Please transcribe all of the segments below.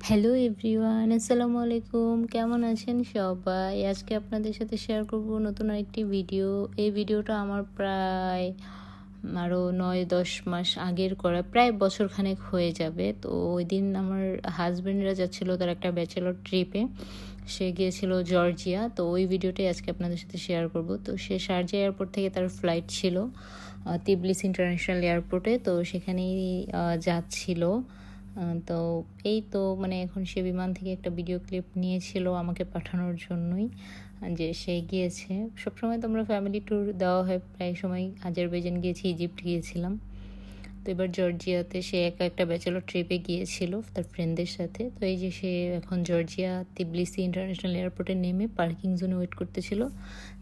Hello everyone, আসসালামু আলাইকুম। কেমন আছেন সবাই? আজকে আপনাদের সাথে শেয়ার করব নতুন আরেকটি ভিডিও। এই ভিডিওটা আমার প্রায় আরও ৯-১০ মাস আগের করা, প্রায় বছরখানেক হয়ে যাবে। তো ওই দিন আমার হাজব্যান্ডরা যাচ্ছিল তার একটা ব্যাচেলর ট্রিপে। সে গিয়েছিল জর্জিয়া। তো ওই ভিডিওটাই আজকে আপনাদের সাথে শেয়ার করব। তো সে শারজা এয়ারপোর্ট থেকে তার ফ্লাইট ছিল তিবলিস ইন্টারন্যাশনাল এয়ারপোর্টে। তো সেখানেই যাচ্ছিল। তো এই তো মানে এখন সে বিমান থেকে একটা ভিডিও ক্লিপ নিয়েছিল আমাকে পাঠানোর জন্যই, যে সে গিয়েছে। সবসময় তো আমরা ফ্যামিলি ট্যুর দেওয়া হয়, প্রায় সময় আজারবাইজান গিয়েছি, ইজিপ্ট গিয়েছিলাম। তো এবার জর্জিয়াতে সে একা একটা ব্যাচেলর ট্রিপে গিয়েছিল তার ফ্রেন্ডদের সাথে। তো এই যে সে এখন জর্জিয়া তিবলিসি ইন্টারন্যাশনাল এয়ারপোর্টে নেমে পার্কিং জোনে ওয়েট করতেছিল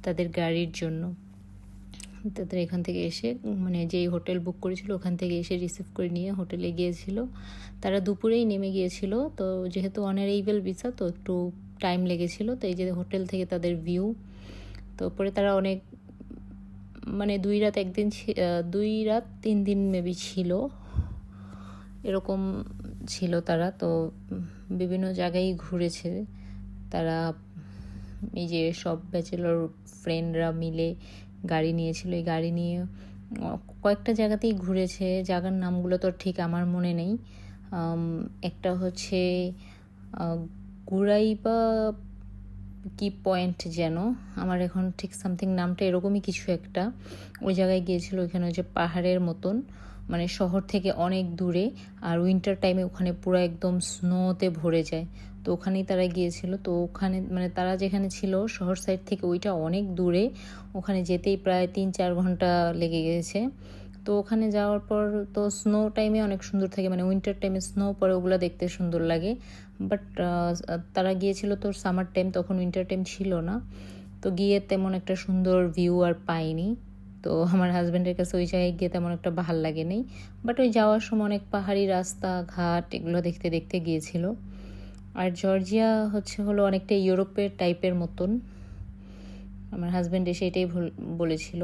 তাদের গাড়ির জন্য। তাদের এখান থেকে এসে মানে যেই হোটেল বুক করেছিল ওখান থেকে এসে রিসিভ করে নিয়ে হোটেলে গিয়েছিল। তারা দুপুরেই নেমে গিয়েছিল, তো যেহেতু অনারেবল ভিসা তো একটু টাইম লেগেছিল। তো এই যে হোটেল থেকে তাদের ভিউ, তো পরে তারা অনেক মানে 2 রাত 3 দিন মেবি ছিল, এরকম ছিল তারা। তো বিভিন্ন জায়গায় ঘুরেছে তারা। এই যে সব ব্যাচেলর ফ্রেন্ডরা মিলে গাড়ি নিয়েছিল, এই গাড়ি নিয়ে কয়েকটা জায়গাতেই ঘুরেছে। জায়গার নামগুলো তো ঠিক আমার মনে নেই। একটা হচ্ছে গুরাইবা কি পয়েন্ট যেন, আমার এখন ঠিক সামথিং নামটা এরকমই কিছু একটা। ওই জায়গায় গিয়েছিল, ওইখানে ওই যে পাহাড়ের মতন, মানে শহর থেকে অনেক দূরে, আর উইন্টার টাইমে ওখানে পুরো একদম স্নোতে ভরে যায়। তো ওখানেই তারা গিয়েছিল। তো ওখানে মানে তারা যেখানে ছিল শহর সাইড থেকে ওইটা অনেক দূরে, ওখানে যেতেই প্রায় 3-4 ঘন্টা লেগে গেছে। তো ওখানে যাওয়ার পর তো স্নো টাইমে অনেক সুন্দর থাকে, মানে উইন্টার টাইমে স্নো পরে ওগুলো দেখতে সুন্দর লাগে। বাট তারা গিয়েছিল তো সামার টাইম, তখন উইন্টার টাইম ছিল না। তো গিয়ে তেমন একটা সুন্দর ভিউ আর পাইনি। তো আমার হাজব্যান্ডের কাছে ওই জায়গায় গিয়ে তেমন একটা ভাল লাগে নেই। বাট ওই যাওয়ার সময় অনেক পাহাড়ি রাস্তা ঘাট এগুলো দেখতে দেখতে গিয়েছিল। আর জর্জিয়া হলো অনেকটা ইউরোপের টাইপের মতন, আমার হাজব্যান্ড এসে এটাই বলেছিল।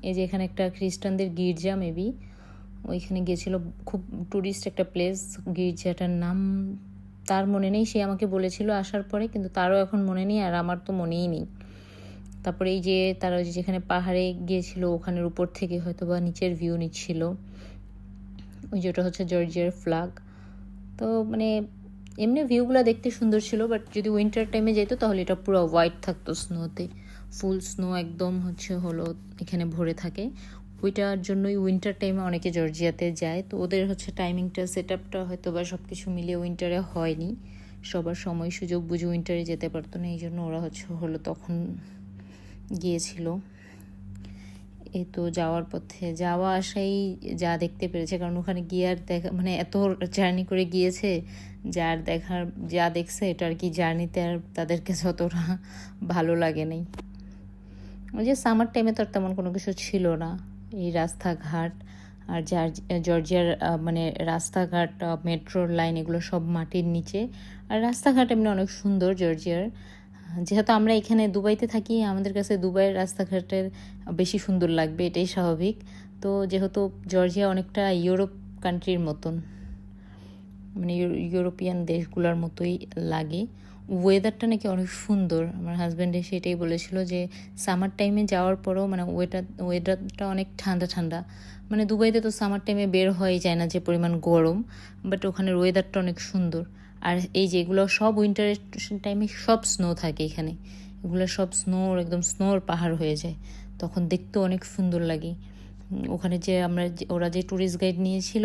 এই যে এখানে একটা খ্রিস্টানদের গির্জা মেবি, ওইখানে গিয়েছিল। খুব ট্যুরিস্ট একটা প্লেস, গির্জাটার নাম তার মনে নেই, সে আমাকে বলেছিল আসার পরে, কিন্তু তারও এখন মনে নেই আর আমার তো মনেই নেই। তারপরে এই যে তারা যেখানে পাহাড়ে গিয়েছিল ওখানের উপর থেকে হয়তো বা নিচের ভিউ নিচ্ছিল, ওই যেটা হচ্ছে জর্জিয়ার ফ্ল্যাগ। তো মানে এমনি ভিউগুলো দেখতে সুন্দর ছিল, বাট যদি উইন্টার টাইমে যেত তাহলে এটা পুরো হোয়াইট থাকতো স্নোতে, ফুল স্নো একদম এখানে ভরে থাকে। ওইটার জন্যই উইন্টার টাইমে অনেকে জর্জিয়াতে যায়। তো ওদের টাইমিংটা সেট আপটা হয়তো বা সব কিছু মিলিয়ে উইন্টারে হয়নি, সবার সময় সুযোগ বুঝে উইন্টারে যেতে পারতো না, এই জন্য ওরা তখন গিয়েছিল। এই তো যাওয়ার পথে যাওয়া আসাই যা দেখতে পেরেছে, কারণ ওখানে গিয়ে আর দেখা মানে এত জার্নি করে গিয়েছে, যা দেখছে এটা আর কি জার্নিতে আর তাদের কাছে অতটা ভালো লাগে নাই। ওই যে সামার টাইমে তো আর তেমন কোনো কিছু ছিল না, এই রাস্তাঘাট আর জর্জিয়ার মানে রাস্তাঘাট, মেট্রোর লাইন এগুলো সব মাটির নিচে। আর রাস্তাঘাট এমনি অনেক সুন্দর জর্জিয়ার। যেহেতু আমরা এখানে দুবাইতে থাকি, আমাদের কাছে দুবাইয়ের রাস্তাঘাটের বেশি সুন্দর লাগবে, এটাই স্বাভাবিক। তো যেহেতু জর্জিয়া অনেকটা ইউরোপ কান্ট্রির মতন, মানে ইউরোপিয়ান দেশগুলোর মতোই লাগে। ওয়েদারটা নাকি অনেক সুন্দর, আমার হাজব্যান্ড সেটাই বলেছিল যে সামার টাইমে যাওয়ার পরেও মানে ওয়েদারটা অনেক ঠান্ডা ঠান্ডা। মানে দুবাইতে তো সামার টাইমে বের হয়ে যায় না, যে পরিমাণ গরম, বাট ওখানের ওয়েদারটা অনেক সুন্দর। আর এই যে এগুলো সব উইন্টারের টাইমে সব স্নো থাকে এখানে, এগুলো সব একদম স্নোর পাহাড় হয়ে যায়, তখন দেখতেও অনেক সুন্দর লাগে। ওখানে যে ওরা যে ট্যুরিস্ট গাইড নিয়েছিল,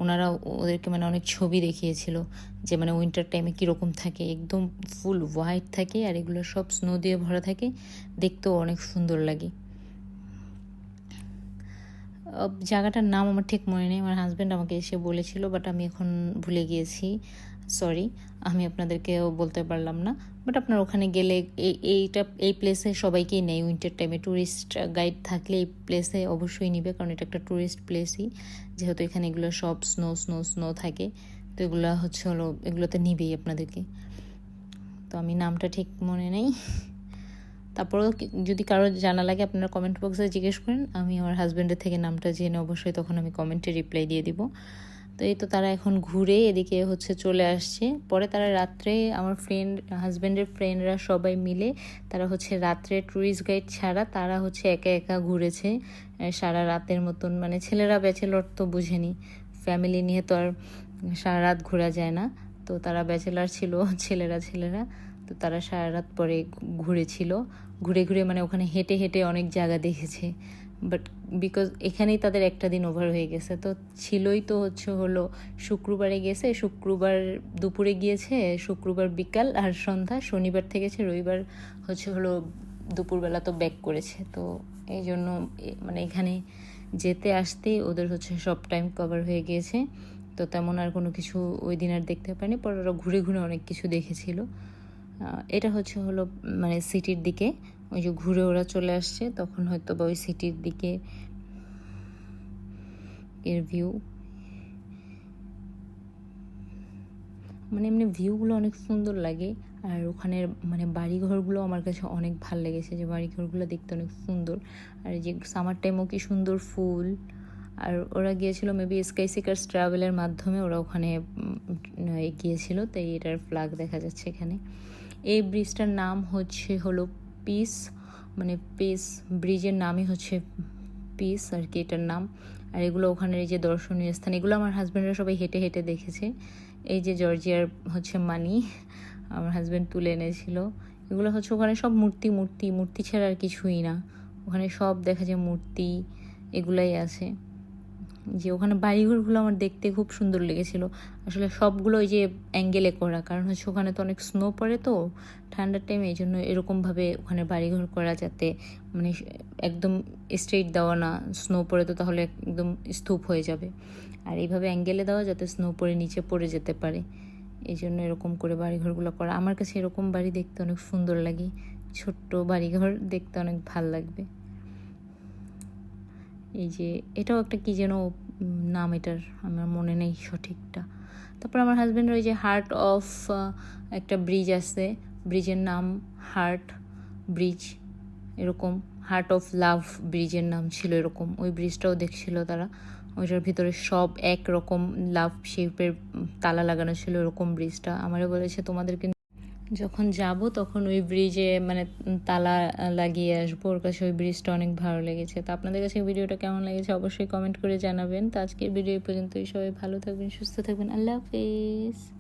ওনারা ওদেরকে মানে অনেক ছবি দেখিয়েছিল যে মানে উইন্টার টাইমে কীরকম থাকে, একদম ফুল হোয়াইট থাকে আর এগুলো সব স্নো দিয়ে ভরা থাকে, দেখতেও অনেক সুন্দর লাগে। জায়গাটার নাম আমার ঠিক মনে নেই, আমার হাজব্যান্ড আমাকে এসে বলেছিল, বাট আমি এখন ভুলে গিয়েছি, সরি, আমি আপনাদেরকেও বলতে পারলাম না। বাট আপনার ওখানে গেলে এই প্লেসে সবাইকেই নেই উইন্টার টাইমে, ট্যুরিস্ট গাইড থাকলে এই প্লেসে অবশ্যই নিবে, কারণ এটা একটা ট্যুরিস্ট প্লেসই, যেহেতু এখানে এগুলো সব স্নো স্নো স্নো থাকে। তো এগুলো এগুলোতে নিবেই আপনাদেরকে। তো আমি নামটা ঠিক মনে নেই, তারপরেও যদি কারো জানা লাগে আপনারা কমেন্ট বক্সে জিজ্ঞেস করেন, আমি আমার হাজব্যান্ডের থেকে নামটা জেনে অবশ্যই তখন আমি কমেন্টে রিপ্লাই দিয়ে দিব। তো এই তো তারা এখন ঘুরে এদিকে হচ্ছে চলে আসছে। পরে তারা রাত্রে আমার হাজব্যান্ডের ফ্রেন্ডরা সবাই মিলে তারা হচ্ছে রাত্রে ট্যুরিস্ট গাইড ছাড়া তারা হচ্ছে একা একা ঘুরেছে সারা রাতের মতন। মানে ছেলেরা ব্যাচেলর তো বুঝেনি, ফ্যামিলি নিয়ে তো আর সারা রাত ঘোরা যায় না। তো তারা ব্যাচেলার ছিল, ছেলেরা তো তারা সারা রাত পরে ঘুরেছিল। ঘুরে ঘুরে মানে ওখানে হেঁটে হেঁটে অনেক জায়গা দেখেছে। বাট বিকজ এখানেই তাদের একটা দিন ওভার হয়ে গেছে, তো ছিলই তো হলো শুক্রবারে গেছে, শুক্রবার দুপুরে গিয়েছে, শুক্রবার বিকাল আর সন্ধ্যা, শনিবার থেকেছে, রবিবার হলো দুপুরবেলা তো ব্যাক করেছে। তো এই জন্য মানে এখানে যেতে আসতেই ওদের সব টাইম কভার হয়ে গিয়েছে। তো তেমন আর কোনো কিছু ওই দিন আর দেখতে পারিনি। পরে ওরা ঘুরে ঘুরে অনেক কিছু দেখেছিল। এটা হলো মানে সিটির দিকে, ওই যে ঘুরে ওরা চলে আসছে তখন হয়তো বা ওই সিটির দিকে এর ভিউ, মানে এমনি ভিউগুলো অনেক সুন্দর লাগে। আর ওখানের মানে বাড়িঘরগুলো আমার কাছে অনেক ভালো লেগেছে, যে বাড়িঘরগুলো দেখতে অনেক সুন্দর। আর এই যে সামার টাইমও কি সুন্দর ফুল। আর ওরা গিয়েছিল মেবি স্কাই সিকার্স ট্রাভেলের মাধ্যমে ওরা ওখানে গিয়েছিল, তাই এটার ফ্ল্যাগ দেখা যাচ্ছে এখানে। এই ব্রিজটার নাম হলো পিস, মানে পিস ব্রিজের নামই পিস আর কি এটার নাম। আর এগুলো ওখানের এই যে দর্শনীয় স্থান, এগুলো আমার হাজব্যান্ডরা সবাই হেঁটে হেঁটে দেখেছে। এই যে জর্জিয়ার মানি আমার হাজব্যান্ড তুলে এনেছিল। এগুলো ওখানে সব মূর্তি মূর্তি মূর্তি ছাড়া আর কিছুই না, ওখানে সব দেখা যায় মূর্তি, এগুলাই আছে। যে ওখানে বাড়িঘরগুলো আমার দেখতে খুব সুন্দর লেগেছিল আসলে, সবগুলো ওই যে অ্যাঙ্গেলে করা, কারণ ওখানে তো অনেক স্নো পড়ে তো ঠান্ডার টাইমে, এই জন্য এরকমভাবে ওখানে বাড়িঘর করা, যাতে মানে একদম স্ট্রেট দেওয়া না, স্নো পড়ে তো তাহলে একদম স্তূপ হয়ে যাবে। আর এইভাবে অ্যাঙ্গেলে দেওয়া যাতে স্নো পড়ে নিচে পড়ে যেতে পারে, এই জন্য এরকম করে বাড়িঘরগুলো করা। আমার কাছে এরকম বাড়ি দেখতে অনেক সুন্দর লাগে, ছোট্ট বাড়িঘর দেখতে অনেক ভাল লাগবে। এই যে এটাও একটা কি যেন নাম, এটার আমার মনে নেই সঠিকটা। তারপর আমার হাজব্যান্ডের ওই যে হার্ট অফ একটা ব্রিজ আছে, ব্রিজের নাম হার্ট ব্রিজ, এরকম হার্ট অফ লাভ ব্রিজের নাম ছিল এরকম। ওই ব্রিজটাও দেখছিল তারা, ওইটার ভিতরে সব একরকম লাভ শেপের তালা লাগানো ছিল এরকম ব্রিজটা। আমারও বলেছে তোমাদেরকে যখন যাব তখন ওই ব্রিজে মানে তালা লাগিয়ে আসবো, ওর কাছে ওই ব্রিজটা অনেক ভালো লেগেছে। তো আপনাদের কাছে ভিডিওটা কেমন লেগেছে অবশ্যই কমেন্ট করে জানাবেন। তো আজকের ভিডিও এই পর্যন্তই, সবাই ভালো থাকবেন, সুস্থ থাকবেন, আল্লাহ হাফেজ।